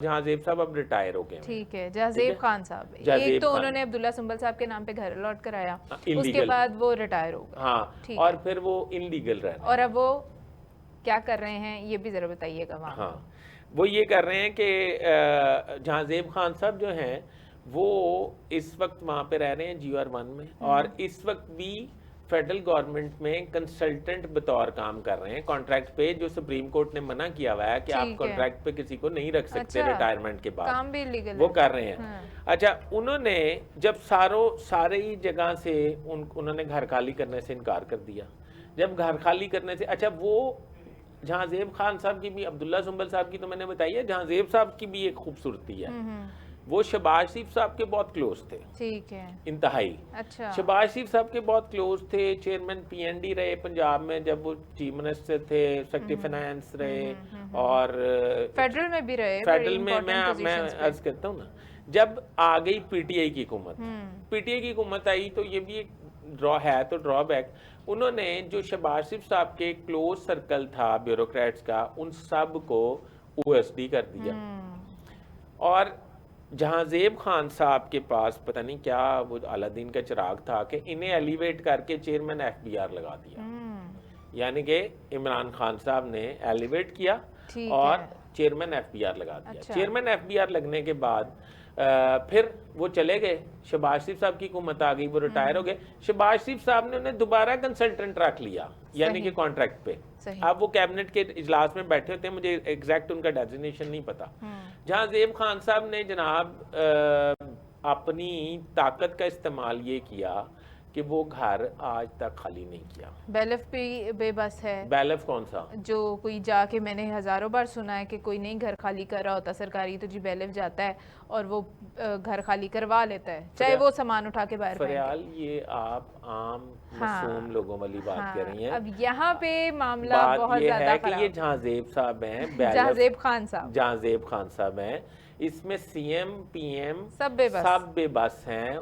جہاں زیب صاحب اب ریٹائر ہو گئے ہیں. ٹھیک ہے. جہازیب خان صاحب ایک تو انہوں نے عبداللہ سنبل صاحب کے نام پہ گھر الاٹ کرایا, اس کے بعد وہ ریٹائر ہو گئے. ہاں, اور پھر وہ انلیگل رہ رہے ہیں. اور اب وہ کیا کر رہے ہیں یہ بھی ذرا بتائیے گا. ہاں, وہ یہ کر رہے ہیں کہ جہاں زیب خان صاحب جو ہیں وہ اس وقت وہاں پہ رہ رہے ہیں GR1 میں, اور اس وقت بھی فیڈرل گورنمنٹ میں کنسلٹنٹ بطور کام کر رہے ہیں کانٹریکٹ پہ, جو سپریم کورٹ نے منع کیا ہوا ہے کہ آپ کانٹریکٹ پہ کسی کو نہیں رکھ سکتے ریٹائرمنٹ کے بعد, کام بھی لیگل وہ کر رہے ہیں. اچھا, انہوں نے جب ساری جگہ سے انہوں نے گھر خالی کرنے سے انکار کر دیا. جب گھر خالی کرنے سے, اچھا وہ جہاں زیب خان صاحب کی بھی, عبداللہ سنبل صاحب کی تو میں نے بتائی ہے, جہاں زیب صاحب کی بھی ایک خوبصورتی ہے, وہ شہباز شریف صاحب کے بہت کلوز تھے. ٹھیک ہے, انتہائی. اچھا, شہباز شریف صاحب کے بہت کلوز تھے, چیئرمین PND رہے پنجاب میں جب وہ چیف منسٹر تھے, سیکرٹری فائنانس رہے, اور فیڈرل میں بھی رہے. فیڈرل میں میں عرض کرتا ہوں نا, جب آ گئی PTI کی حکومت, PTI کی حکومت آئی تو یہ بھی ایک ڈرا بیک, انہوں نے جو شہباز شریف صاحب کے کلوز سرکل تھا بیوروکریٹس کا, ان سب کو OSD کر دیا. اور جہاں زیب خان صاحب کے پاس پتہ نہیں کیا وہ الادین کا چراغ تھا کہ انہیں ایلیویٹ کر کے چیئرمین FBR لگا دیا. یعنی کہ عمران خان صاحب نے ایلیویٹ کیا اور چیئرمین FBR لگا دیا. چیئرمین FBR لگنے کے بعد پھر وہ چلے گئے, شہباز شریف صاحب کی حکومت آ گئی, وہ ریٹائر ہو گئے. شہباز شریف صاحب نے انہیں دوبارہ کنسلٹنٹ رکھ لیا, یعنی کہ کانٹریکٹ پہ. اب وہ کیبنٹ کے اجلاس میں بیٹھے ہوتے ہیں, مجھے ایگزیکٹ ان کا ڈیزینیشن نہیں پتا. جہاں زیب خان صاحب نے جناب اپنی طاقت کا استعمال یہ کیا کہ وہ گھر آج تک خالی نہیں کیا. بیلف بھی بے بس ہے. بیلف کون سا؟ جو کوئی جا کے, میں نے ہزاروں بار سنا ہے کہ کوئی نہیں گھر خالی کر رہا ہوتا سرکاری, تو جی بیلف جاتا ہے اور وہ گھر خالی کروا لیتا ہے, چاہے وہ سامان اٹھا کے باہر پھینکے. فریال, یہ آپ عام معصوم لوگوں والی بات کر رہی ہیں. اب یہاں پہ معاملہ بہت زیادہ خراب ہے. کہ یہ جہاں زیب صاحب ہیں, جہاں زیب خان صاحب, جہاں زیب خان صاحب ہیں, اس میں CM PM سب بے بس ہیں.